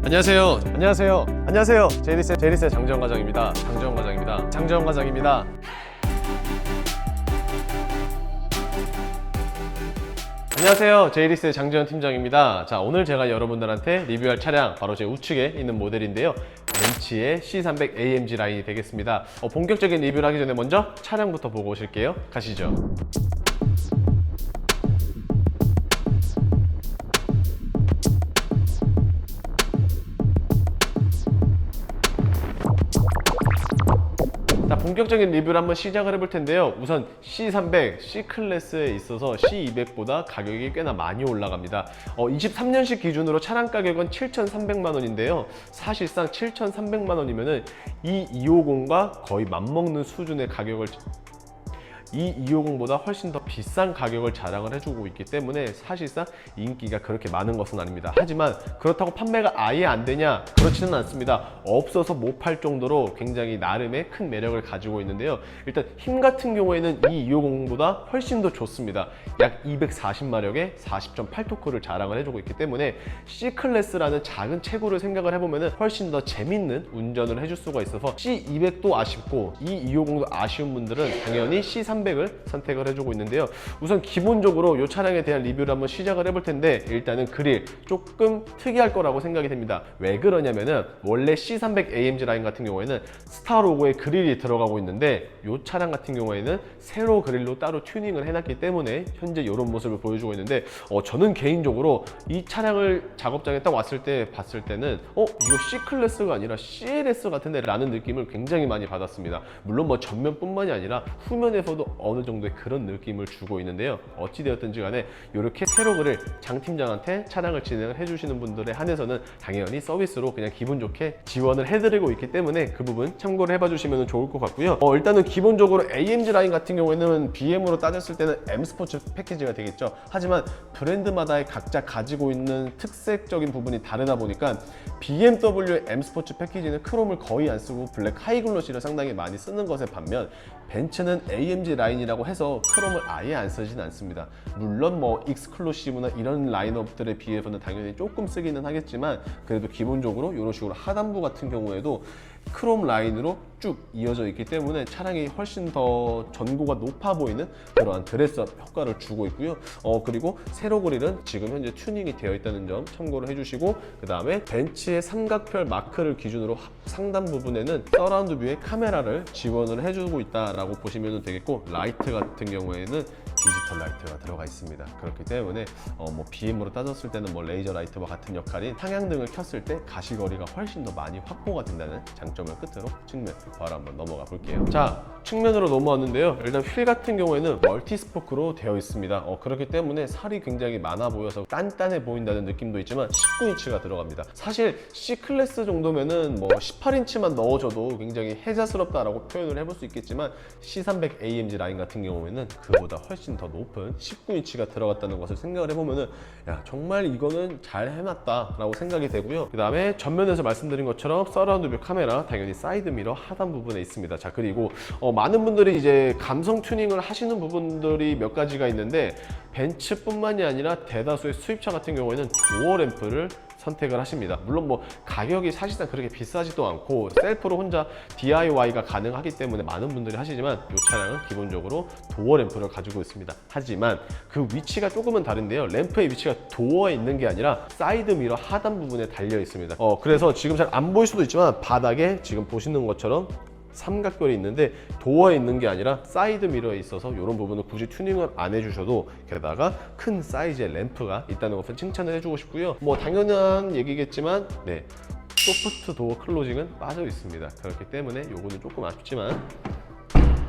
안녕하세요. 안녕하세요. 안녕하세요. 제이리스의 장재원 과장입니다. 장재원 과장입니다. 안녕하세요. 제이리스의 장재원 팀장입니다. 자, 오늘 제가 여러분들한테 리뷰할 차량 바로 제 우측에 있는 모델인데요. 벤츠의 C300 AMG 라인이 되겠습니다. 본격적인 리뷰를 하기 전에 먼저 차량부터 보고 오실게요. 가시죠. 자, 본격적인 리뷰를 한번 시작을 해볼 텐데요. 우선 C300, C클래스에 있어서 C200보다 가격이 꽤나 많이 올라갑니다. 23년식 기준으로 차량 가격은 7,300만 원인데요. 사실상 7,300만 원이면은 이 250과 거의 맞먹는 수준의 가격을 이 250보다 훨씬 더 비싼 가격을 자랑을 해주고 있기 때문에 사실상 인기가 그렇게 많은 것은 아닙니다. 하지만 그렇다고 판매가 아예 안 되냐? 그렇지는 않습니다. 없어서 못 팔 정도로 굉장히 나름의 큰 매력을 가지고 있는데요. 일단 힘 같은 경우에는 이 250보다 훨씬 더 좋습니다. 약 240마력의 40.8토크를 자랑을 해주고 있기 때문에 C클래스라는 작은 체구를 생각을 해보면 훨씬 더 재밌는 운전을 해줄 수가 있어서 C200도 아쉽고 이 250도 아쉬운 분들은 당연히 C300을 선택을 해주고 있는데요. 우선 기본적으로 이 차량에 대한 리뷰를 한번 시작을 해볼 텐데, 일단은 그릴 조금 특이할 거라고 생각이 됩니다. 왜 그러냐면은 원래 C300 AMG 라인 같은 경우에는 스타 로고의 그릴이 들어가고 있는데 이 차량 같은 경우에는 세로 그릴로 따로 튜닝을 해놨기 때문에 현재 이런 모습을 보여주고 있는데, 저는 개인적으로 이 차량을 작업장에 딱 왔을 때 봤을 때는 이거 C클래스가 아니라 CLS 같은데 라는 느낌을 굉장히 많이 받았습니다. 물론 뭐 전면뿐만이 아니라 후면에서도 어느 정도의 그런 느낌을 주고 있는데요. 어찌되었든지 간에 이렇게 세로 그릴 장 팀장한테 차량을 진행을 해주시는 분들에 한해서는 당연히 서비스로 그냥 기분 좋게 지원을 해드리고 있기 때문에 그 부분 참고를 해봐 주시면 좋을 것 같고요. 일단은 기본적으로 AMG 라인 같은 경우에는 BM으로 따졌을 때는 M 스포츠 패키지가 되겠죠. 하지만 브랜드마다의 각자 가지고 있는 특색적인 부분이 다르다 보니까 BMW의 M 스포츠 패키지는 크롬을 거의 안 쓰고 블랙 하이글로시를 상당히 많이 쓰는 것에 반면 벤츠는 AMG 라인이라고 해서 크롬을 아예 안 쓰진 않습니다. 물론 뭐 익스클루시브나 이런 라인업들에 비해서는 당연히 조금 쓰기는 하겠지만 그래도 기본적으로 이런 식으로 하단부 같은 경우에도 크롬 라인으로 쭉 이어져 있기 때문에 차량이 훨씬 더 전고가 높아 보이는 그러한 드레스업 효과를 주고 있고요. 그리고 세로 그릴은 지금 현재 튜닝이 되어 있다는 점 참고를 해주시고, 그 다음에 벤츠의 삼각별 마크를 기준으로 상단 부분에는 서라운드 뷰의 카메라를 지원을 해주고 있다라고 보시면 되겠고, 라이트 같은 경우에는 디지털 라이트가 들어가 있습니다. 그렇기 때문에 뭐 BM으로 따졌을 때는 뭐 레이저 라이트와 같은 역할인 상향등을 켰을 때 가시거리가 훨씬 더 많이 확보가 된다는 장점을 끝으로 측면 바로 한번 넘어가 볼게요. 자, 측면으로 넘어왔는데요. 일단 휠 같은 경우에는 멀티 스포크로 되어 있습니다. 그렇기 때문에 살이 굉장히 많아 보여서 단단해 보인다는 느낌도 있지만 19인치가 들어갑니다. 사실 C클래스 정도면은 뭐 18인치만 넣어줘도 굉장히 혜자스럽다라고 표현을 해볼 수 있겠지만 C300 AMG 라인 같은 경우에는 그보다 훨씬 더 높은 19인치가 들어갔다는 것을 생각을 해보면은 야, 정말 이거는 잘 해놨다 라고 생각이 되고요. 그 다음에 전면에서 말씀드린 것처럼 서라운드 뷰 카메라, 당연히 사이드 미러 하단 부분에 있습니다. 자, 그리고 많은 분들이 이제 감성 튜닝을 하시는 부분들이 몇 가지가 있는데, 벤츠뿐만이 아니라 대다수의 수입차 같은 경우에는 도어 램프를 선택을 하십니다. 물론 뭐 가격이 사실상 그렇게 비싸지도 않고 셀프로 혼자 DIY가 가능하기 때문에 많은 분들이 하시지만 이 차량은 기본적으로 도어 램프를 가지고 있습니다. 하지만 그 위치가 조금은 다른데요. 램프의 위치가 도어에 있는 게 아니라 사이드 미러 하단 부분에 달려 있습니다. 그래서 지금 잘 안 보일 수도 있지만 바닥에 지금 보시는 것처럼 삼각별이 있는데 도어에 있는 게 아니라 사이드 미러에 있어서 이런 부분은 굳이 튜닝을 안 해주셔도 게다가 큰 사이즈의 램프가 있다는 것을 칭찬을 해주고 싶고요. 뭐 당연한 얘기겠지만 소프트 도어 클로징은 빠져 있습니다. 그렇기 때문에 요거는 조금 아쉽지만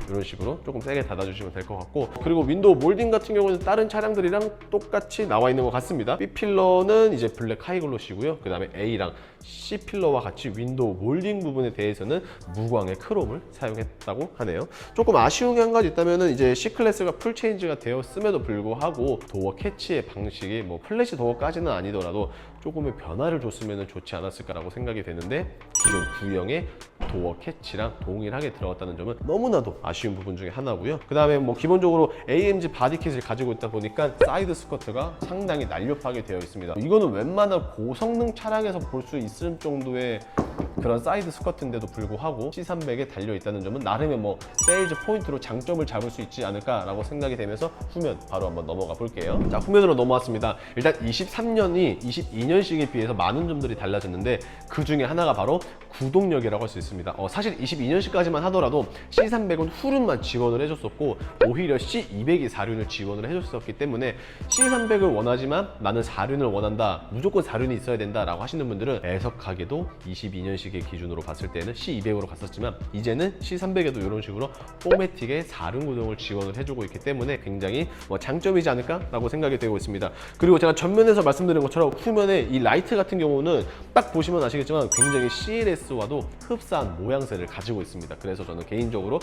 이런 식으로 조금 세게 닫아주시면 될 것 같고, 그리고 윈도우 몰딩 같은 경우는 다른 차량들이랑 똑같이 나와 있는 것 같습니다. B필러는 이제 블랙 하이글로시고요. 그 다음에 A랑 C필러와 같이 윈도우 몰딩 부분에 대해서는 무광의 크롬을 사용했다고 하네요. 조금 아쉬운 게 한 가지 있다면 이제 C클래스가 풀체인지가 되었음에도 불구하고 도어 캐치의 방식이 뭐 플래시 도어까지는 아니더라도 조금의 변화를 줬으면 좋지 않았을까라고 생각이 되는데 기존 구형의 도어 캐치랑 동일하게 들어갔다는 점은 너무나도 아쉬운 부분 중에 하나고요. 그 다음에 뭐 기본적으로 AMG 바디킷을 가지고 있다 보니까 사이드 스커트가 상당히 날렵하게 되어 있습니다. 이거는 웬만한 고성능 차량에서 볼 수 있을 정도의 그런 사이드 스커트인데도 불구하고 C300에 달려 있다는 점은 나름의 뭐 세일즈 포인트로 장점을 잡을 수 있지 않을까라고 생각이 되면서 후면 바로 한번 넘어가 볼게요. 자, 후면으로 넘어왔습니다. 일단 23년이 22년식에 비해서 많은 점들이 달라졌는데 그 중에 하나가 바로 구동력이라고 할 수 있습니다. 사실 22년식까지만 하더라도 C300은 후륜만 지원을 해줬었고 오히려 C200이 4륜을 지원을 해줬었기 때문에 C300을 원하지만 나는 4륜을 원한다, 무조건 4륜이 있어야 된다라고 하시는 분들은 애석하게도 22년식의 기준으로 봤을 때는 C200으로 갔었지만 이제는 C300에도 이런 식으로 포매틱의 4륜 구동을 지원을 해주고 있기 때문에 굉장히 장점이지 않을까라고 생각이 되고 있습니다. 그리고 제가 전면에서 말씀드린 것처럼 후면에 이 라이트 같은 경우는 딱 보시면 아시겠지만 굉장히 CLS와도 흡사한 모양새를 가지고 있습니다. 그래서 저는 개인적으로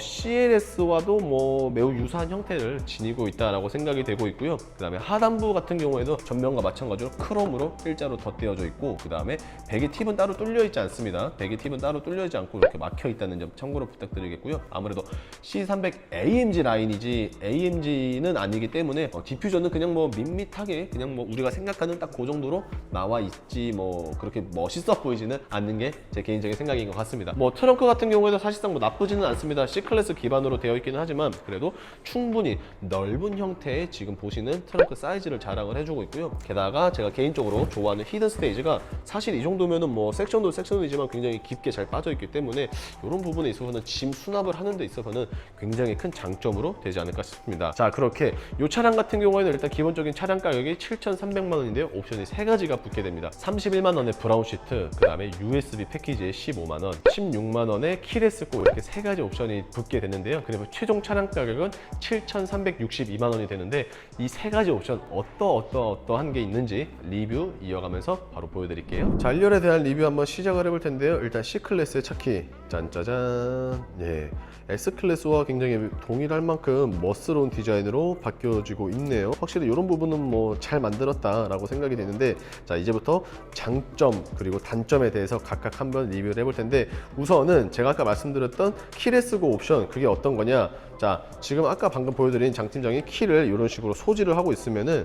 CLS와도 뭐 매우 유사한 형태를 지니고 있다라고 생각이 되고 있고요. 그 다음에 하단부 같은 경우에도 전면과 마찬가지로 크롬으로 일자로 덧대어져 있고, 그 다음에 배기 팁은 따로 뚫려 있지 않습니다. 배기 팁은 따로 뚫려 있지 않고 이렇게 막혀 있다는 점 참고로 부탁드리겠고요. 아무래도 C300 AMG 라인이지 AMG는 아니기 때문에 디퓨저는 그냥 뭐 밋밋하게 그냥 뭐 우리가 생각하는 딱 그 정도로 나와 있지 뭐 그렇게 멋있어 보이지는 않는 게 제 개인적인 생각인 것 같습니다. 뭐 트렁크 같은 경우에도 사실상 뭐 나쁘지는 않습니다. C클래스 기반으로 되어 있기는 하지만 그래도 충분히 넓은 형태의 지금 보시는 트렁크 사이즈를 자랑을 해주고 있고요. 게다가 제가 개인적으로 좋아하는 히든 스테이지가 사실 이 정도면은 뭐 섹션도 섹션이지만 굉장히 깊게 잘 빠져 있기 때문에 이런 부분에 있어서는 짐 수납을 하는 데 있어서는 굉장히 큰 장점으로 되지 않을까 싶습니다. 자, 그렇게 이 차량 같은 경우에는 일단 기본적인 차량 가격이 7,300만 원인데요. 옵션이 3가지가 붙게 됩니다. 31만 원의 브라운 시트, 그 다음에 USB 패키지에 15만 원, 16만 원의 키레스고 이렇게 3가지 옵션이 붙게 되는데요. 그리고 최종 차량 가격은 7,362만 원이 되는데 이 3가지 옵션 어떠한 게 있는지 리뷰 이어가면서 바로 보여드릴게요. 자, 1열에 대한 리뷰 한번 시작을 해볼 텐데요. 일단 C클래스의 차키 짠짜잔, 예, S클래스와 굉장히 동일할 만큼 멋스러운 디자인으로 바뀌어지고 있네요. 확실히 이런 부분은 뭐 잘 만들었다라고 생각이 되는데, 자, 이제부터 장점 그리고 단점에 대해서 각각 한번 리뷰를 해볼 텐데, 우선은 제가 아까 말씀드렸던 키레스고 옵션, 그게 어떤 거냐. 자, 지금 아까 방금 보여드린 장 팀장이 키를 이런 식으로 소지를 하고 있으면은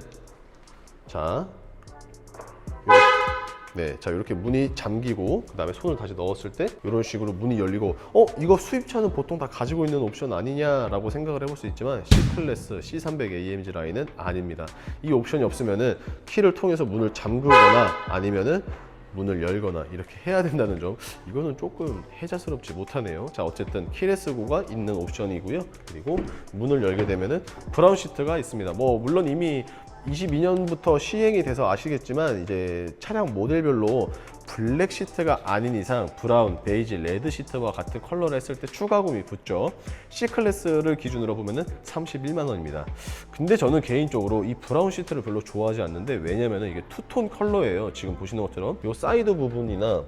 자, 네, 자, 이렇게 문이 잠기고 그 다음에 손을 다시 넣었을 때 이런 식으로 문이 열리고, 이거 수입차는 보통 다 가지고 있는 옵션 아니냐라고 생각을 해볼 수 있지만 C클래스 C300 AMG 라인은 아닙니다. 이 옵션이 없으면은 키를 통해서 문을 잠그거나 아니면은 문을 열거나 이렇게 해야 된다는 점, 이거는 조금 해자스럽지 못하네요. 자, 어쨌든 키레스고가 있는 옵션이고요. 그리고 문을 열게 되면은 브라운 시트가 있습니다. 뭐 물론 이미 22년부터 시행이 돼서 아시겠지만 이제 차량 모델별로 블랙 시트가 아닌 이상 브라운, 베이지, 레드 시트와 같은 컬러를 했을 때 추가금이 붙죠. C클래스를 기준으로 보면은 31만 원입니다. 근데 저는 개인적으로 이 브라운 시트를 별로 좋아하지 않는데, 왜냐면은 이게 투톤 컬러예요. 지금 보시는 것처럼 이 사이드 부분이나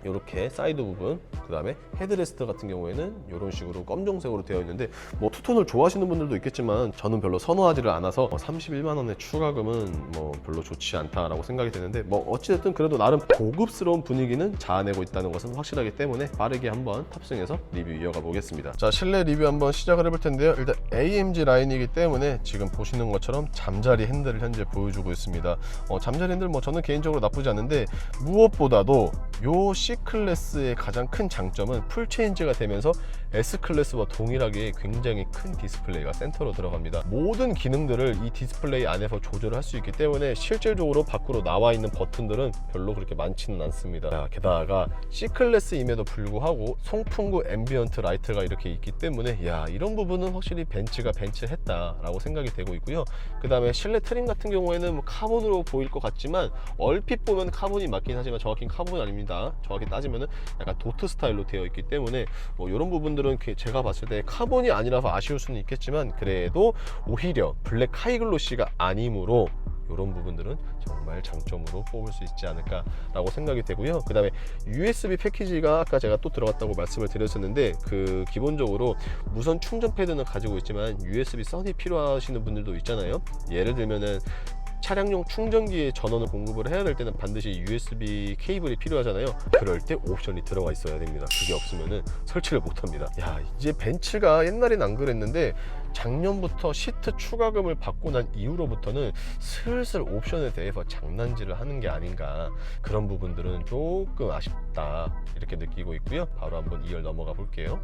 이렇게 사이드 부분, 그 다음에 헤드레스트 같은 경우에는 이런 식으로 검정색으로 되어 있는데, 뭐 투톤을 좋아하시는 분들도 있겠지만 저는 별로 선호하지를 않아서 31만 원의 추가금은 뭐 별로 좋지 않다라고 생각이 되는데, 뭐 어찌됐든 그래도 나름 고급스러운 분위기는 자아내고 있다는 것은 확실하기 때문에 빠르게 한번 탑승해서 리뷰 이어가 보겠습니다. 자, 실내 리뷰 한번 시작을 해볼 텐데요. 일단 AMG 라인이기 때문에 지금 보시는 것처럼 잠자리 핸들을 현재 보여주고 있습니다. 잠자리 핸들 뭐 저는 개인적으로 나쁘지 않은데, 무엇보다도 요 C클래스의 가장 큰 장점은 풀체인지가 되면서 S클래스와 동일하게 굉장히 큰 디스플레이가 센터로 들어갑니다. 모든 기능들을 이 디스플레이 안에서 조절을 할 수 있기 때문에 실질적으로 밖으로 나와 있는 버튼들은 별로 그렇게 많지는 않습니다. 자, 게다가 C클래스임에도 불구하고 송풍구 앰비언트 라이트가 이렇게 있기 때문에 이런 부분은 확실히 벤츠가 벤츠했다라고 생각이 되고 있고요. 그 다음에 실내 트림 같은 경우에는 뭐 카본으로 보일 것 같지만 얼핏 보면 카본이 맞긴 하지만 정확히 카본이 아닙니다. 정확히 따지면은 약간 도트 스타일로 되어 있기 때문에 뭐 이런 부분들은 제가 봤을 때 카본이 아니라서 아쉬울 수는 있겠지만, 그래도 오히려 블랙 하이글로시가 아니므로 이런 부분들은 정말 장점으로 뽑을 수 있지 않을까라고 생각이 되고요. 그 다음에 USB 패키지가 아까 제가 또 들어갔다고 말씀을 드렸었는데, 그 기본적으로 무선 충전 패드는 가지고 있지만 USB 선이 필요하시는 분들도 있잖아요. 예를 들면은 차량용 충전기에 전원을 공급을 해야 될 때는 반드시 USB 케이블이 필요하잖아요. 그럴 때 옵션이 들어가 있어야 됩니다. 그게 없으면은 설치를 못 합니다. 야, 이제 벤츠가 옛날엔 안 그랬는데 작년부터 시트 추가금을 받고 난 이후로부터는 슬슬 옵션에 대해서 장난질을 하는 게 아닌가, 그런 부분들은 조금 아쉽다 이렇게 느끼고 있고요. 바로 한번 2열 넘어가 볼게요.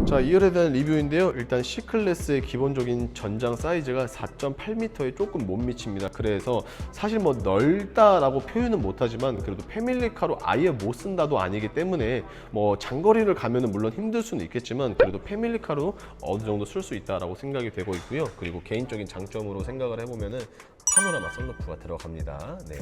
자, 2열에 대한 리뷰인데요. 일단 C클래스의 기본적인 전장 사이즈가 4.8m에 조금 못 미칩니다. 그래서 사실 뭐 넓다라고 표현은 못하지만 그래도 패밀리카로 아예 못 쓴다도 아니기 때문에 뭐 장거리를 가면은 물론 힘들 수는 있겠지만 그래도 패밀리카로 어느 정도 쓸 수 있다라고 생각이 되고 있고요. 그리고 개인적인 장점으로 생각을 해보면은 파노라마 선루프가 들어갑니다. 네.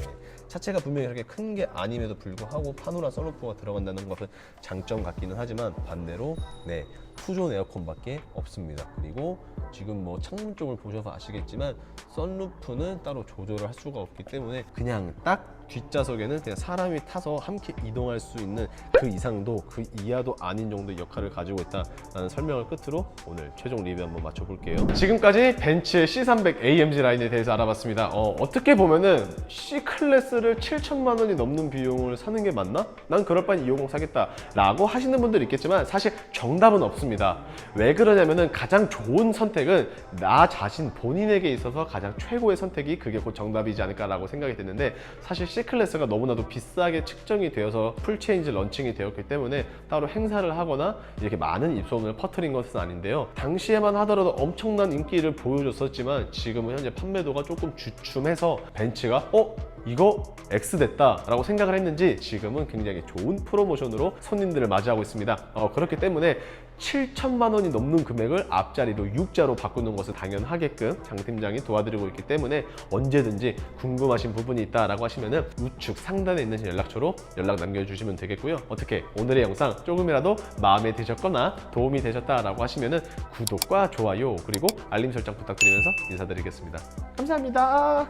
차체가 분명히 그렇게 큰 게 아님에도 불구하고 파노라 선루프가 들어간다는 것은 장점 같기는 하지만 반대로 네, 투존 에어컨밖에 없습니다. 그리고 지금 뭐 창문 쪽을 보셔서 아시겠지만 선루프는 따로 조절을 할 수가 없기 때문에 그냥 딱 뒷좌석에는 그냥 사람이 타서 함께 이동할 수 있는 그 이상도 그 이하도 아닌 정도의 역할을 가지고 있다는 설명을 끝으로 오늘 최종 리뷰 한번 맞춰볼게요. 지금까지 벤츠의 C300 AMG 라인에 대해서 알아봤습니다. 어떻게 보면은 C클래스를 7천만 원이 넘는 비용을 사는 게 맞나? 난 그럴 바엔 250 사겠다 라고 하시는 분들이 있겠지만 사실 정답은 없습니다. 왜 그러냐면은 가장 좋은 선택은 나 자신 본인에게 있어서 가장 최고의 선택이 그게 곧 정답이지 않을까라고 생각이 드는데, 사실 C클래스가 너무나도 비싸게 측정이 되어서 풀체인지 런칭이 되었기 때문에 따로 행사를 하거나 이렇게 많은 입소문을 퍼뜨린 것은 아닌데요. 당시에만 하더라도 엄청난 인기를 보여줬었지만 지금은 현재 판매도가 조금 주춤해서 벤츠가 이거 X 됐다 라고 생각을 했는지 지금은 굉장히 좋은 프로모션으로 손님들을 맞이하고 있습니다. 그렇기 때문에 7천만 원이 넘는 금액을 앞자리로 6자로 바꾸는 것은 당연하게끔 장 팀장이 도와드리고 있기 때문에 언제든지 궁금하신 부분이 있다라고 하시면은 우측 상단에 있는 연락처로 연락 남겨주시면 되겠고요. 어떻게 오늘의 영상 조금이라도 마음에 드셨거나 도움이 되셨다라고 하시면은 구독과 좋아요 그리고 알림 설정 부탁드리면서 인사드리겠습니다. 감사합니다.